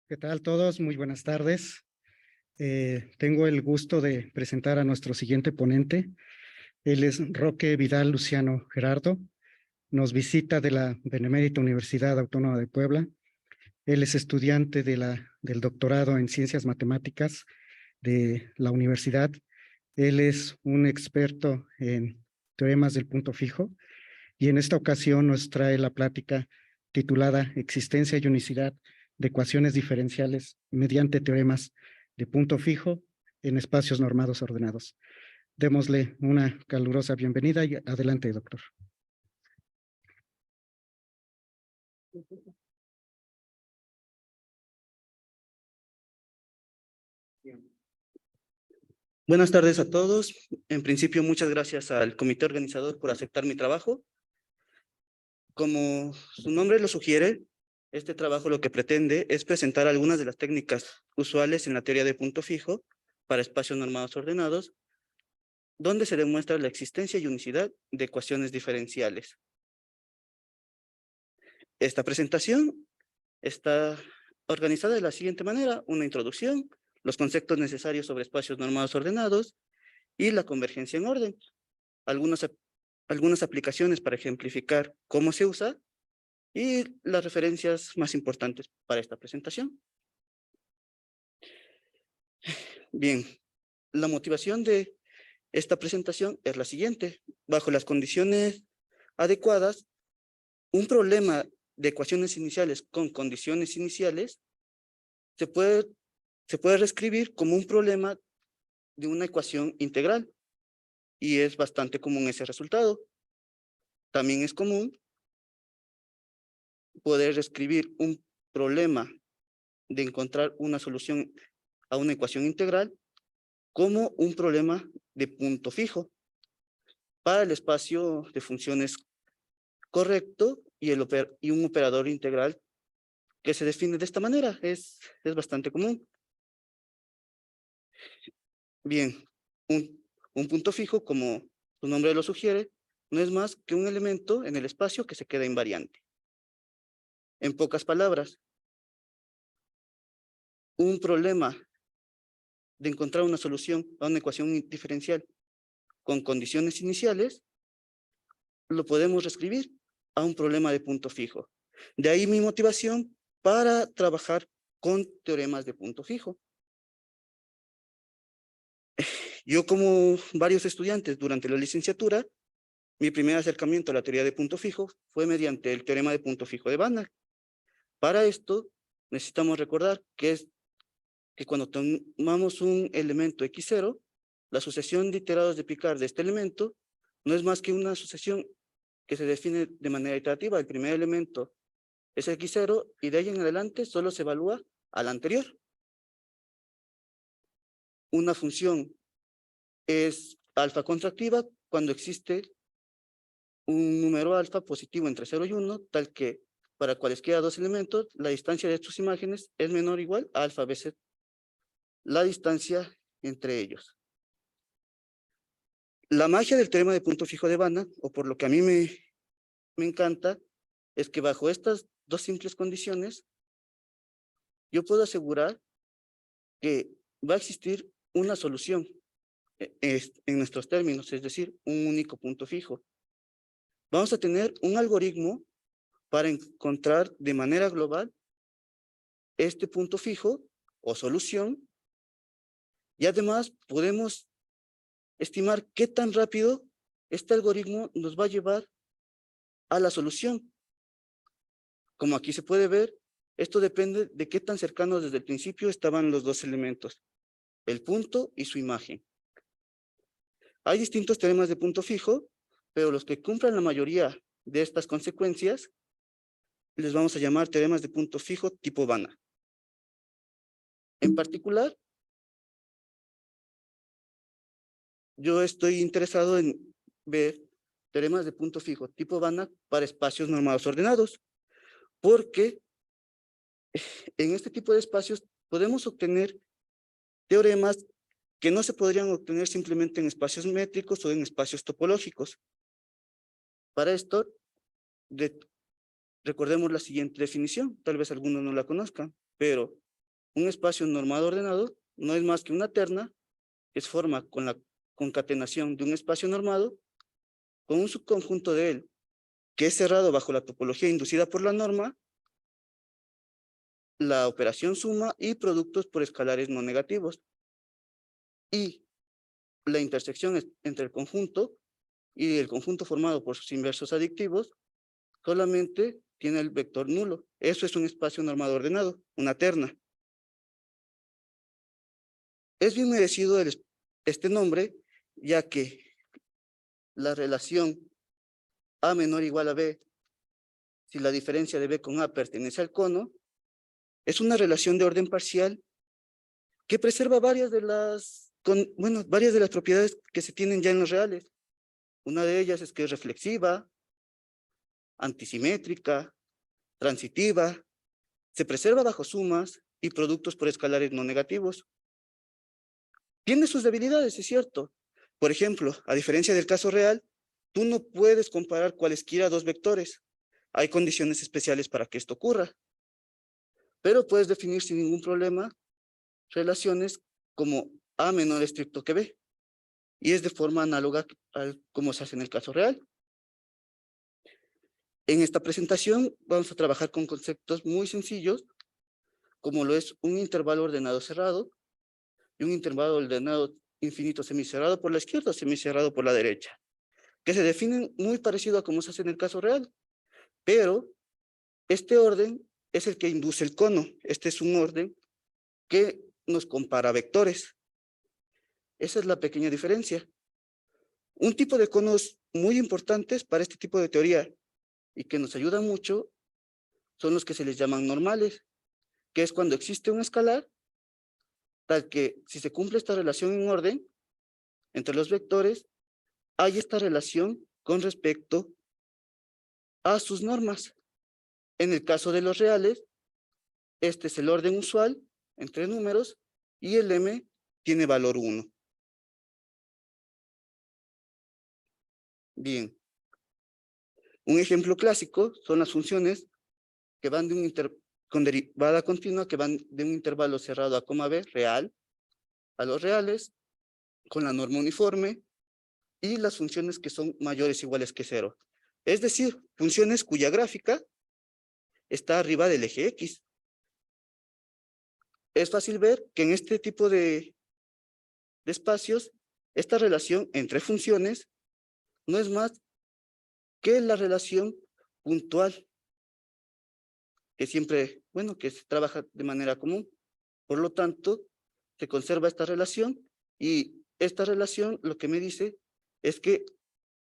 ¿Qué tal todos? Muy buenas tardes. Tengo el gusto de presentar a nuestro siguiente ponente. Él es Roque Vidal Luciano Gerardo. Nos visita de la Benemérita Universidad Autónoma de Puebla. Él es estudiante del doctorado en Ciencias Matemáticas de la universidad. Él es un experto en teoremas del punto fijo y en esta ocasión nos trae la plática titulada Existencia y unicidad de ecuaciones diferenciales mediante teoremas de punto fijo en espacios normados ordenados. Démosle una calurosa bienvenida y adelante, doctor. Buenas tardes a todos. En principio, muchas gracias al comité organizador por aceptar mi trabajo. Como su nombre lo sugiere, este trabajo lo que pretende es presentar algunas de las técnicas usuales en la teoría de punto fijo para espacios normados ordenados, donde se demuestra la existencia y unicidad de ecuaciones diferenciales. Esta presentación está organizada de la siguiente manera: una introducción, los conceptos necesarios sobre espacios normados ordenados y la convergencia en orden. Algunas aplicaciones para ejemplificar cómo se usa y las referencias más importantes para esta presentación. Bien, la motivación de esta presentación es la siguiente. Bajo las condiciones adecuadas, un problema de ecuaciones iniciales con condiciones iniciales se puede reescribir como un problema de una ecuación integral, y es bastante común ese resultado. También es común poder escribir un problema de encontrar una solución a una ecuación integral como un problema de punto fijo para el espacio de funciones correcto y un operador integral que se define de esta manera. Es bastante común. Bien, un punto fijo, como su nombre lo sugiere, no es más que un elemento en el espacio que se queda invariante. En pocas palabras, un problema de encontrar una solución a una ecuación diferencial con condiciones iniciales lo podemos reescribir a un problema de punto fijo. De ahí mi motivación para trabajar con teoremas de punto fijo. Yo, como varios estudiantes durante la licenciatura, mi primer acercamiento a la teoría de punto fijo fue mediante el teorema de punto fijo de Banach. Para esto, necesitamos recordar que cuando tomamos un elemento x0, la sucesión de iterados de Picard de este elemento no es más que una sucesión que se define de manera iterativa. El primer elemento es x0 y de ahí en adelante solo se evalúa al anterior. Una función es alfa contractiva cuando existe un número alfa positivo entre 0 y 1, tal que para cualesquiera dos elementos, la distancia de sus imágenes es menor o igual a alfa veces la distancia entre ellos. La magia del teorema de punto fijo de Banach, o por lo que a mí me encanta, es que bajo estas dos simples condiciones, yo puedo asegurar que va a existir una solución en nuestros términos, es decir, un único punto fijo. Vamos a tener un algoritmo para encontrar de manera global este punto fijo o solución, y además podemos estimar qué tan rápido este algoritmo nos va a llevar a la solución. Como aquí se puede ver, esto depende de qué tan cercanos desde el principio estaban los dos elementos, el punto y su imagen. Hay distintos teoremas de punto fijo, pero los que cumplan la mayoría de estas consecuencias les vamos a llamar teoremas de punto fijo tipo Banach. En particular, yo estoy interesado en ver teoremas de punto fijo tipo Banach para espacios normados ordenados, porque en este tipo de espacios podemos obtener teoremas que no se podrían obtener simplemente en espacios métricos o en espacios topológicos. Para esto, recordemos la siguiente definición, tal vez algunos no la conozcan, pero un espacio normado ordenado no es más que una terna que se forma con la concatenación de un espacio normado con un subconjunto de él, que es cerrado bajo la topología inducida por la norma, la operación suma y productos por escalares no negativos. Y la intersección entre el conjunto y el conjunto formado por sus inversos adictivos solamente tiene el vector nulo. Eso es un espacio normado ordenado, una terna. Es bien merecido este nombre, ya que la relación A menor igual a B, si la diferencia de B con A pertenece al cono, es una relación de orden parcial que preserva varias de las propiedades que se tienen ya en los reales. Una de ellas es que es reflexiva, antisimétrica, transitiva, se preserva bajo sumas y productos por escalares no negativos. Tiene sus debilidades, es cierto. Por ejemplo, a diferencia del caso real, tú no puedes comparar cualesquiera dos vectores. Hay condiciones especiales para que esto ocurra. Pero puedes definir sin ningún problema relaciones como A menor estricto que B. Y es de forma análoga a como se hace en el caso real. En esta presentación vamos a trabajar con conceptos muy sencillos, como lo es un intervalo ordenado cerrado y un intervalo ordenado infinito semicerrado por la izquierda o semicerrado por la derecha, que se definen muy parecido a como se hace en el caso real, pero este orden es el que induce el cono. Este es un orden que nos compara vectores. Esa es la pequeña diferencia. Un tipo de conos muy importantes para este tipo de teoría y que nos ayudan mucho son los que se les llaman normales, que es cuando existe un escalar tal que si se cumple esta relación en orden entre los vectores, hay esta relación con respecto a sus normas. En el caso de los reales, este es el orden usual entre números y el m tiene valor 1. Bien. Un ejemplo clásico son las funciones que van con derivada continua, que van de un intervalo cerrado a coma b, real, a los reales, con la norma uniforme, y las funciones que son mayores o iguales que 0. Es decir, funciones cuya gráfica está arriba del eje X. Es fácil ver que en este tipo de espacios, esta relación entre funciones no es más que la relación puntual, que siempre, que se trabaja de manera común. Por lo tanto, se conserva esta relación y esta relación lo que me dice es que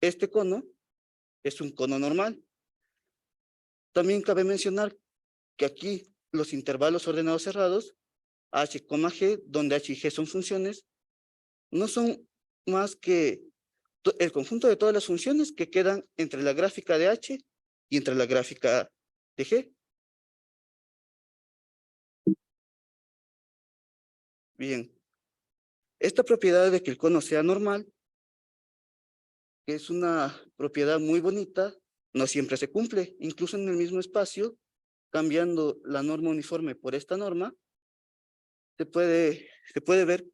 este cono es un cono normal. También cabe mencionar que aquí los intervalos ordenados cerrados, h, g, donde h y g son funciones, no son más que el conjunto de todas las funciones que quedan entre la gráfica de h y entre la gráfica de g. Bien, esta propiedad de que el cono sea normal, que es una propiedad muy bonita, no siempre se cumple. Incluso en el mismo espacio, cambiando la norma uniforme por esta norma, se puede ver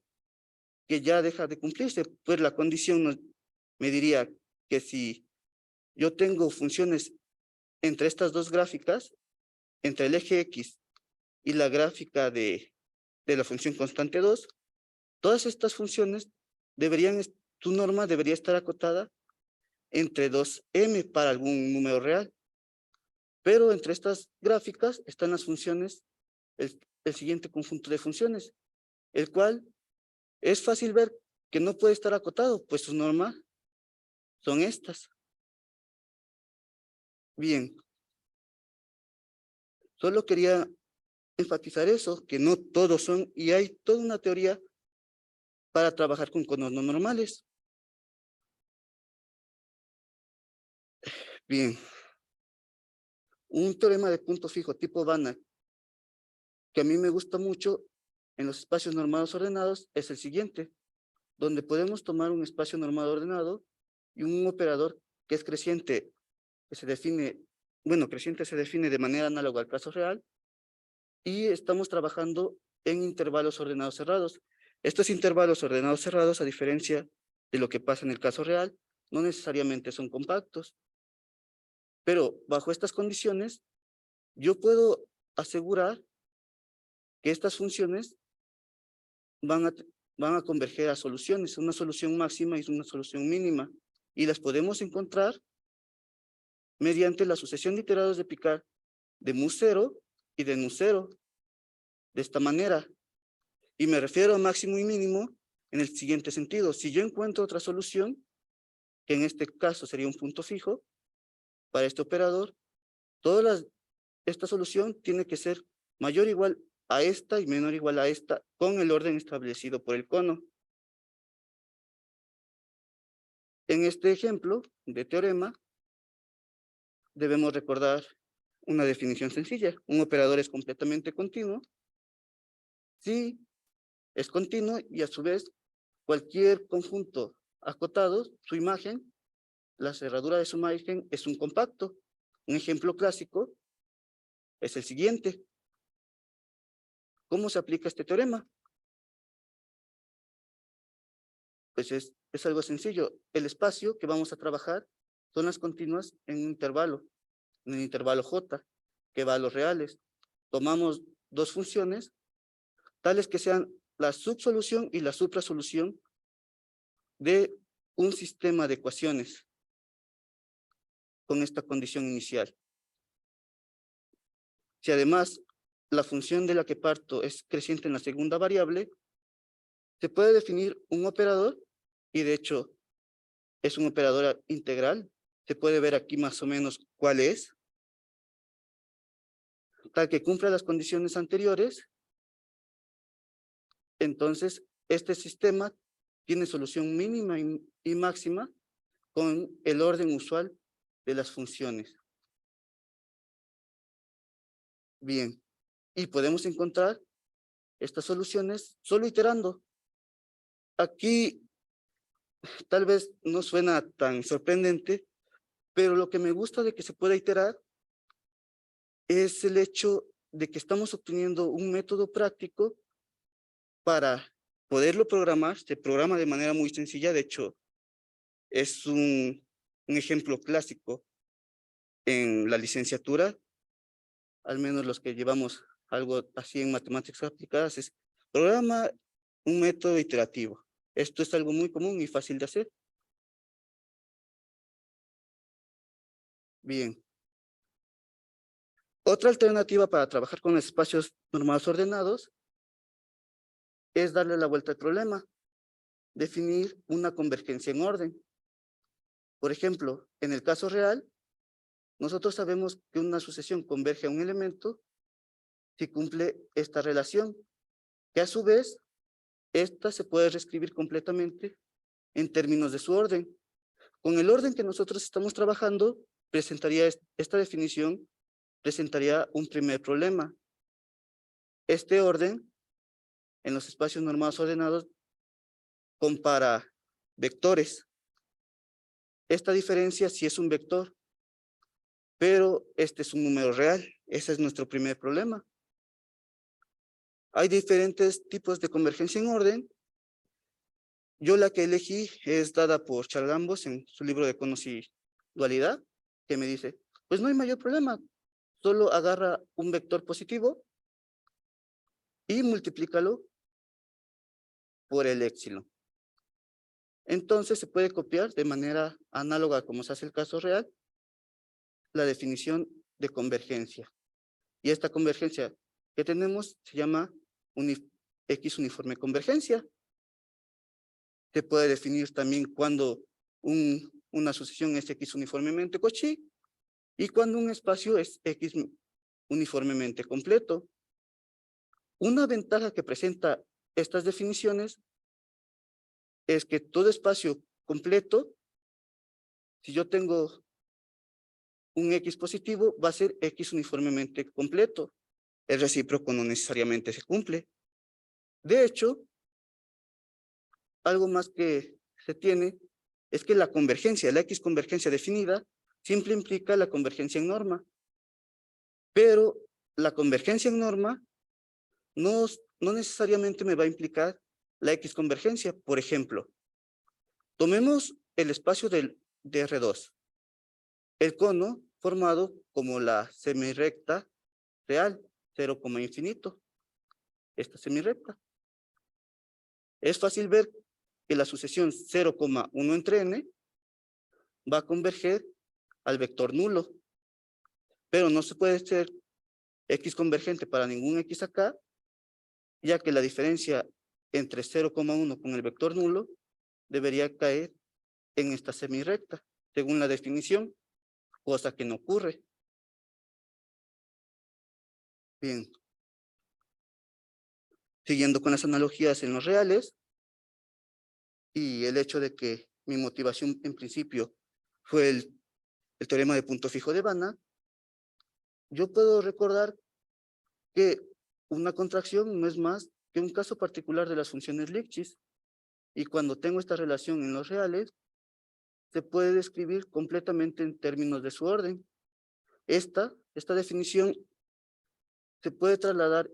que ya deja de cumplirse. Pues la condición me diría que si yo tengo funciones entre estas dos gráficas, entre el eje X y la gráfica de la función constante 2, todas estas funciones tu norma debería estar acotada entre 2m para algún número real. Pero entre estas gráficas están las funciones, el siguiente conjunto de funciones, el cual es fácil ver que no puede estar acotado, pues sus normas son estas. Bien, solo quería enfatizar eso, que no todos son, y hay toda una teoría para trabajar con conos no normales. Bien, un teorema de punto fijo tipo Banach que a mí me gusta mucho en los espacios normados ordenados es el siguiente, donde podemos tomar un espacio normado ordenado y un operador que es creciente, que se define, creciente se define de manera análoga al caso real, y estamos trabajando en intervalos ordenados cerrados. Estos intervalos ordenados cerrados, a diferencia de lo que pasa en el caso real, no necesariamente son compactos. Pero bajo estas condiciones, yo puedo asegurar que estas funciones van a converger a soluciones, una solución máxima y una solución mínima, y las podemos encontrar mediante la sucesión de iterados de Picard de mu0 y de nu0, de esta manera. Y me refiero a máximo y mínimo en el siguiente sentido. Si yo encuentro otra solución, que en este caso sería un punto fijo, para este operador, esta solución tiene que ser mayor o igual a esta y menor o igual a esta con el orden establecido por el cono. En este ejemplo de teorema, debemos recordar una definición sencilla. Un operador es completamente continuo si es continuo y a su vez cualquier conjunto acotado, su imagen, la cerradura de su imagen es un compacto. Un ejemplo clásico es el siguiente. ¿Cómo se aplica este teorema? Pues es algo sencillo. El espacio que vamos a trabajar son las continuas en el intervalo J, que va a los reales. Tomamos dos funciones, tales que sean la subsolución y la suprasolución de un sistema de ecuaciones con esta condición inicial. Si además la función de la que parto es creciente en la segunda variable, se puede definir un operador, y de hecho es un operador integral. Se puede ver aquí más o menos cuál es, tal que cumpla las condiciones anteriores. Entonces, este sistema tiene solución mínima y máxima con el orden usual de las funciones. Bien, y podemos encontrar estas soluciones solo iterando. Aquí tal vez no suena tan sorprendente, pero lo que me gusta de que se pueda iterar es el hecho de que estamos obteniendo un método práctico para poderlo programar. Se programa de manera muy sencilla. De hecho, es un ejemplo clásico en la licenciatura, al menos los que llevamos algo así en matemáticas aplicadas, es programa un método iterativo. Esto es algo muy común y fácil de hacer. Bien. Otra alternativa para trabajar con espacios normados ordenados es darle la vuelta al problema, definir una convergencia en orden. Por ejemplo, en el caso real, nosotros sabemos que una sucesión converge a un elemento si cumple esta relación, que a su vez, esta se puede reescribir completamente en términos de su orden. Con el orden que nosotros estamos trabajando, esta definición presentaría un primer problema. Este orden, en los espacios normados ordenados, compara vectores. Esta diferencia sí es un vector, pero este es un número real. Ese es nuestro primer problema. Hay diferentes tipos de convergencia en orden. Yo la que elegí es dada por Charles-Gambos en su libro de conos y dualidad, que me dice, pues no hay mayor problema, solo agarra un vector positivo y multiplícalo por el éxilo. Entonces se puede copiar de manera análoga como se hace el caso real la definición de convergencia. Y esta convergencia que tenemos se llama X uniforme convergencia. Se puede definir también cuando una sucesión es X uniformemente Cauchy y cuando un espacio es X uniformemente completo. Una ventaja que presenta estas definiciones es que todo espacio completo, si yo tengo un X positivo, va a ser X uniformemente completo. El recíproco no necesariamente se cumple. De hecho, algo más que se tiene es que la convergencia, la X convergencia definida, siempre implica la convergencia en norma. Pero la convergencia en norma no necesariamente me va a implicar la X convergencia. Por ejemplo, tomemos el espacio de R2, el cono formado como la semirrecta real, 0, infinito, esta semirrecta. Es fácil ver que la sucesión 0,1 entre n va a converger al vector nulo, pero no se puede ser X convergente para ningún X acá, ya que la diferencia entre 0,1 con el vector nulo debería caer en esta semirrecta, según la definición, cosa que no ocurre. Bien. Siguiendo con las analogías en los reales, y el hecho de que mi motivación en principio fue el teorema de punto fijo de Banach, yo puedo recordar que una contracción no es más que un caso particular de las funciones Lipschitz, y cuando tengo esta relación en los reales, se puede describir completamente en términos de su orden. Esta definición se puede trasladar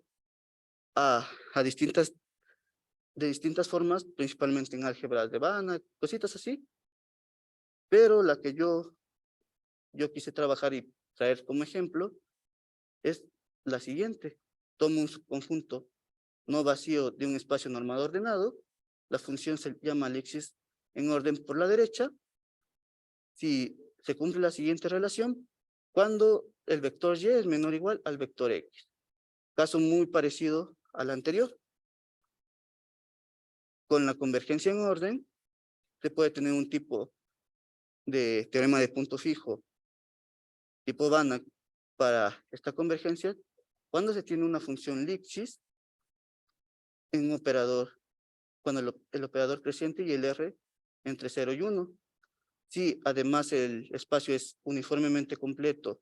a de distintas formas, principalmente en álgebras de Banach, cositas así, pero la que yo quise trabajar y traer como ejemplo es la siguiente. Tomo un subconjunto no vacío de un espacio normado ordenado, la función se llama Lipschitz en orden por la derecha, si se cumple la siguiente relación, cuando el vector y es menor o igual al vector x. Caso muy parecido al anterior. Con la convergencia en orden, se puede tener un tipo de teorema de punto fijo, tipo Banach, para esta convergencia, cuando se tiene una función Lipschitz en un operador, cuando el operador creciente y el R entre 0 y 1. Si además el espacio es uniformemente completo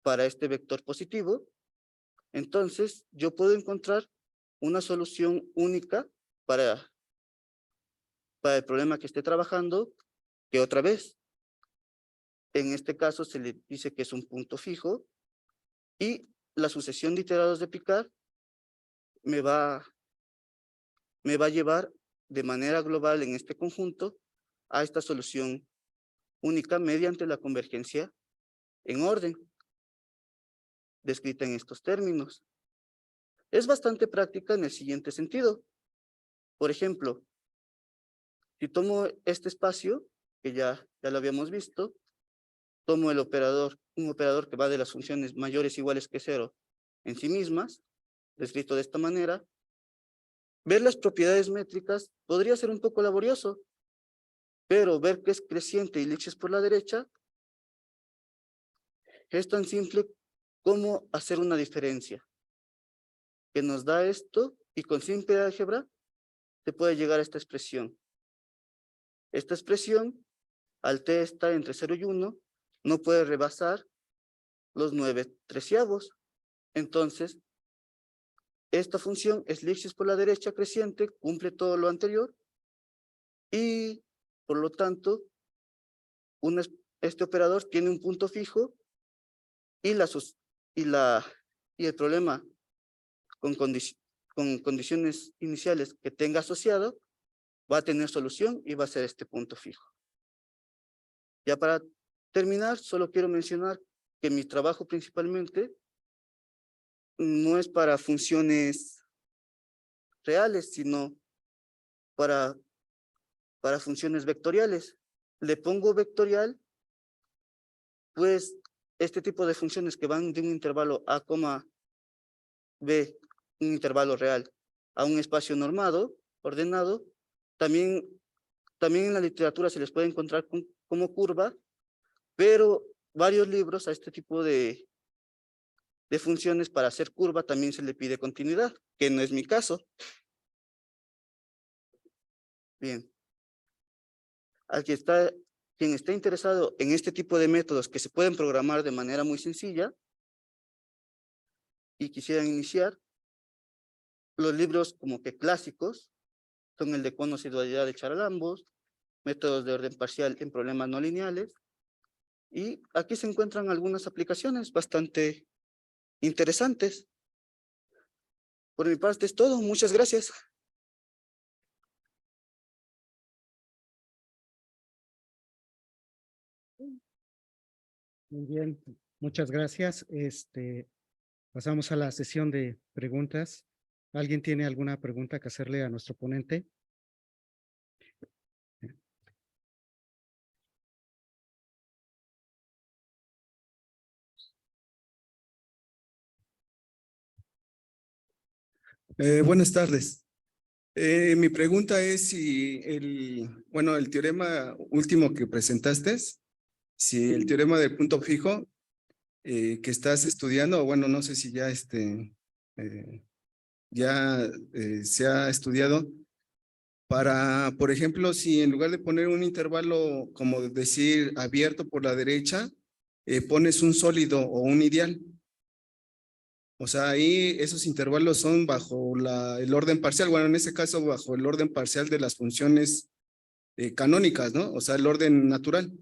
para este vector positivo, entonces yo puedo encontrar una solución única para el problema que esté trabajando, que otra vez, en este caso se le dice que es un punto fijo, y la sucesión de iterados de Picard me va a llevar de manera global en este conjunto a esta solución única mediante la convergencia en orden, descrita en estos términos. Es bastante práctica en el siguiente sentido. Por ejemplo, si tomo este espacio, que ya lo habíamos visto, tomo un operador que va de las funciones mayores iguales que 0 en sí mismas, descrito de esta manera, ver las propiedades métricas podría ser un poco laborioso, pero ver que es creciente y Lipschitz por la derecha es tan simple como hacer una diferencia, que nos da esto, y con simple álgebra se puede llegar a esta expresión. Esta expresión, al t estar entre 0 y 1, no puede rebasar los 9/13. Entonces, esta función es Lipschitz por la derecha creciente, cumple todo lo anterior, y por lo tanto, este operador tiene un punto fijo, y el problema con condiciones iniciales que tenga asociado va a tener solución y va a ser este punto fijo. Ya para terminar, solo quiero mencionar que mi trabajo principalmente no es para funciones reales, sino para funciones vectoriales. Le pongo vectorial, pues este tipo de funciones que van de un intervalo A, B, un intervalo real, a un espacio normado, ordenado, también en la literatura se les puede encontrar como curva, pero varios libros a este tipo de funciones para hacer curva también se le pide continuidad, que no es mi caso. Bien. Quien está interesado en este tipo de métodos que se pueden programar de manera muy sencilla y quisieran iniciar, los libros como que clásicos son el de conos y dualidad de Charalambos, métodos de orden parcial en problemas no lineales, y aquí se encuentran algunas aplicaciones bastante interesantes. Por mi parte es todo. Muchas gracias. Muy bien, muchas gracias. Pasamos a la sesión de preguntas. ¿Alguien tiene alguna pregunta que hacerle a nuestro ponente? Buenas tardes. Mi pregunta es si el teorema último que presentaste, si el teorema del punto fijo que estás estudiando, o bueno, no sé si ya se ha estudiado para, por ejemplo, si en lugar de poner un intervalo, como decir, abierto por la derecha, pones un sólido o un ideal. O sea, ahí esos intervalos son bajo el orden parcial, bueno, en este caso bajo el orden parcial de las funciones canónicas, ¿no? O sea, el orden natural.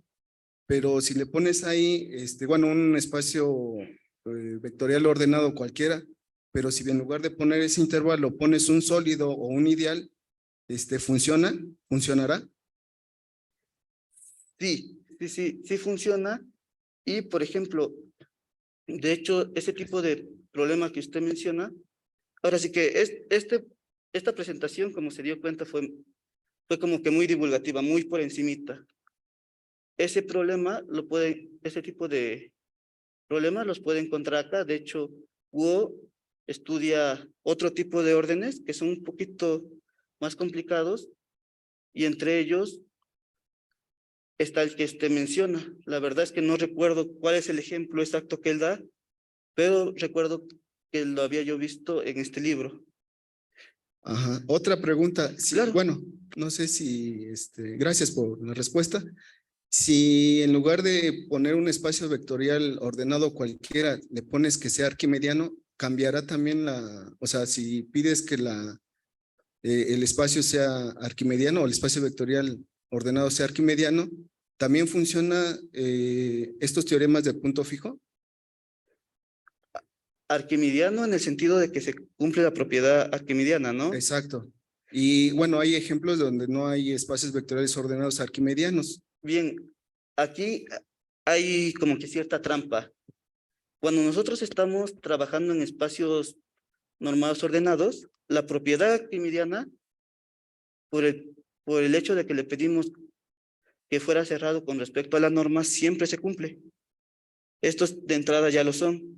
Pero si le pones ahí, bueno, un espacio vectorial ordenado cualquiera, pero si en lugar de poner ese intervalo pones un sólido o un ideal, ¿funcionará? Sí funciona. Y, por ejemplo, de hecho, ese tipo de problema que usted menciona, ahora sí que esta presentación, como se dio cuenta, fue como que muy divulgativa, muy por encimita. Ese tipo de problemas los puede encontrar acá. De hecho, Wu estudia otro tipo de órdenes que son un poquito más complicados, y entre ellos está el que usted menciona. La verdad es que no recuerdo cuál es el ejemplo exacto que él da, pero recuerdo que lo había yo visto en este libro. Ajá. Otra pregunta. Sí, Claro. bueno, no sé si, gracias por la respuesta. Si en lugar de poner un espacio vectorial ordenado cualquiera, le pones que sea arquimediano, cambiará también o sea, si pides que el espacio sea arquimediano o el espacio vectorial ordenado sea arquimediano, ¿también funciona estos teoremas de punto fijo? Arquimidiano en el sentido de que se cumple la propiedad arquimidiana, ¿no? Exacto. Y bueno, hay ejemplos donde no hay espacios vectoriales ordenados arquimedianos. Bien, aquí hay como que cierta trampa. Cuando nosotros estamos trabajando en espacios normados ordenados, la propiedad arquimidiana, por el hecho de que le pedimos que fuera cerrado con respecto a la norma, siempre se cumple. Estos de entrada ya lo son.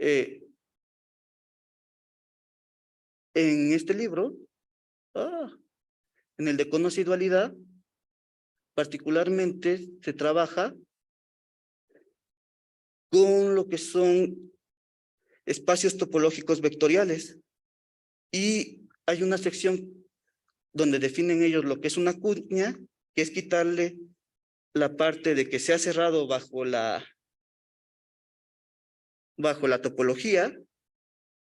En este libro, en el de conocidualidad, particularmente se trabaja con lo que son espacios topológicos vectoriales, y hay una sección donde definen ellos lo que es una cuña, que es quitarle la parte de que sea cerrado bajo la topología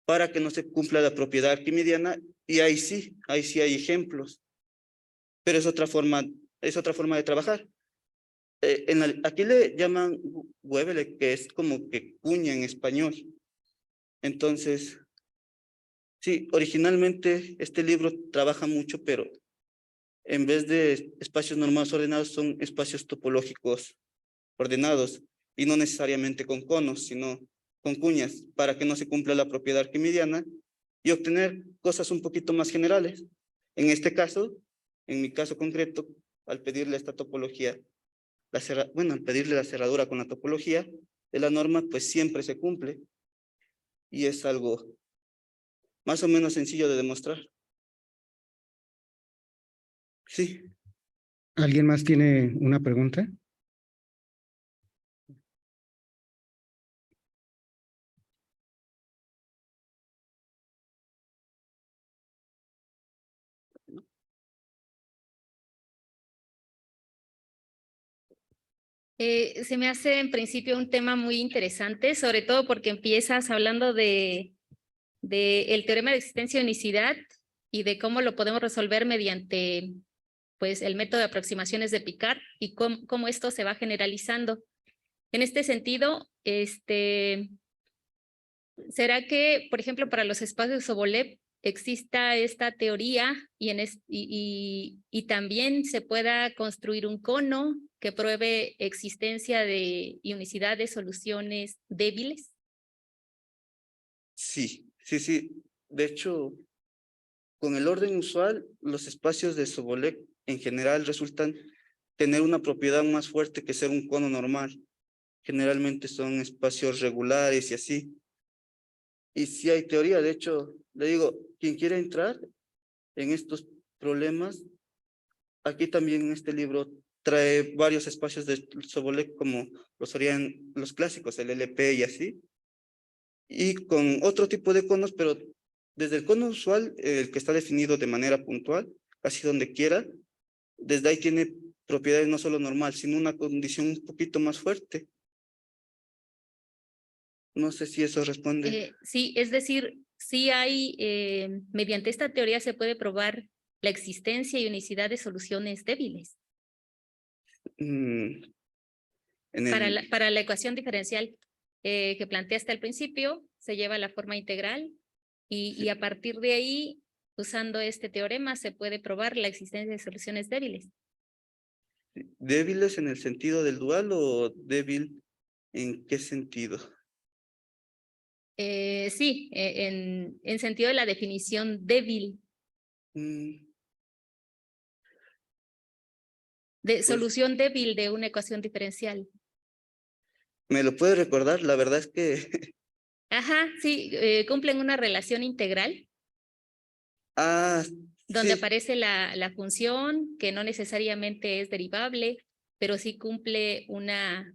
para que no se cumpla la propiedad arquimidiana, y ahí sí hay ejemplos, pero es otra forma de trabajar. Aquí le llaman Webele, que es como que cuña en español. Entonces, sí, originalmente este libro trabaja mucho, pero en vez de espacios normados ordenados, son espacios topológicos ordenados, y no necesariamente con conos, sino con cuñas, para que no se cumpla la propiedad arquimidiana y obtener cosas un poquito más generales. En este caso, en mi caso concreto, al pedirle esta topología, al pedirle la cerradura con la topología de la norma, pues siempre se cumple, y es algo más o menos sencillo de demostrar. Sí. ¿Alguien más tiene una pregunta? Se me hace en principio un tema muy interesante, sobre todo porque empiezas hablando de el teorema de existencia de unicidad y de cómo lo podemos resolver mediante pues, el método de aproximaciones de Picard, y cómo esto se va generalizando. En este sentido, ¿Será que, por ejemplo, para los espacios Sobolev exista esta teoría y también se pueda construir un cono que pruebe existencia de ionicidad de soluciones débiles? Sí, sí, sí. De hecho, con el orden usual, los espacios de Sobolev en general resultan tener una propiedad más fuerte que ser un cono normal. Generalmente son espacios regulares y así. Y sí hay teoría, de hecho, le digo, quien quiera entrar en estos problemas, aquí también en este libro trae varios espacios de Sobolev como lo serían los clásicos, el LP y así, y con otro tipo de conos, pero desde el cono usual, el que está definido de manera puntual, casi donde quiera, desde ahí tiene propiedades no solo normal, sino una condición un poquito más fuerte. No sé si eso responde. Sí, es decir, sí hay, mediante esta teoría se puede probar la existencia y unicidad de soluciones débiles En para la ecuación diferencial que planteaste al principio, se lleva a la forma integral y a partir de ahí, usando este teorema, se puede probar la existencia de soluciones débiles. ¿Débiles en el sentido del dual o débil en qué sentido? Sí, en sentido de la definición débil, Mm, de Pues, solución débil de una ecuación diferencial. ¿me lo puede recordar? La verdad es que, Ajá, sí, cumplen una relación integral ah, donde sí, aparece la función que no necesariamente es derivable, pero sí cumple una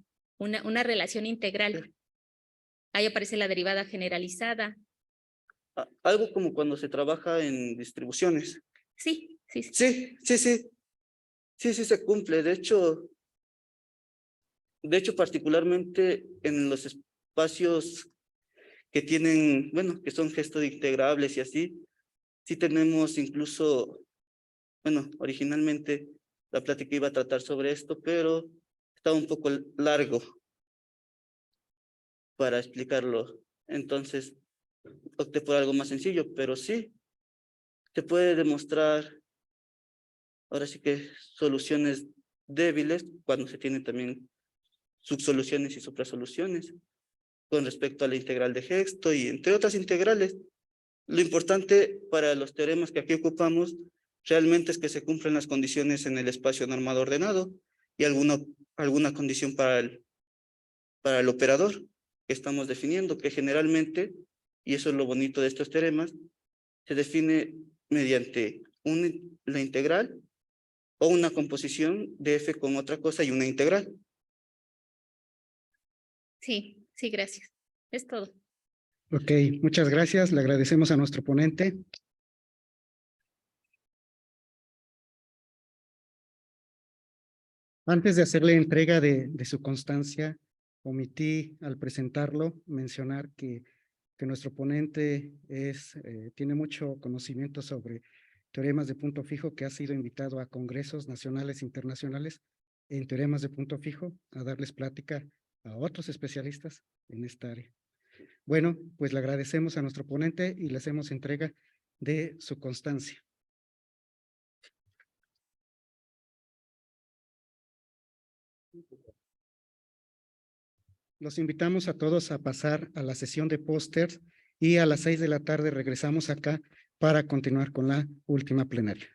relación integral. Ahí aparece la derivada generalizada. algo como cuando se trabaja en distribuciones. Sí, sí, sí. Sí, sí, sí, sí, sí se cumple. De hecho, particularmente en los espacios que tienen, bueno, que son gestos integrables y así, sí tenemos incluso, bueno, originalmente la plática iba a tratar sobre esto, pero estaba un poco largo para explicarlo. Entonces, opté por algo más sencillo, pero sí, se puede demostrar, ahora sí que soluciones débiles cuando se tienen también subsoluciones y suprasoluciones con respecto a la integral de Hexto y entre otras integrales. Lo importante para los teoremas que aquí ocupamos realmente es que se cumplan las condiciones en el espacio normado ordenado y alguna condición para el operador que estamos definiendo, que generalmente, y eso es lo bonito de estos teoremas, se define mediante la integral o una composición de f con otra cosa y una integral. Sí, sí, gracias. Es todo. Ok, muchas gracias. Le agradecemos a nuestro ponente. Antes de hacerle entrega de su constancia, omití al presentarlo mencionar que nuestro ponente tiene mucho conocimiento sobre teoremas de punto fijo, que ha sido invitado a congresos nacionales e internacionales en teoremas de punto fijo, a darles plática a otros especialistas en esta área. Bueno, pues le agradecemos a nuestro ponente y le hacemos entrega de su constancia. Los invitamos a todos a pasar a la sesión de pósters y a las 6 de la tarde regresamos acá para continuar con la última plenaria.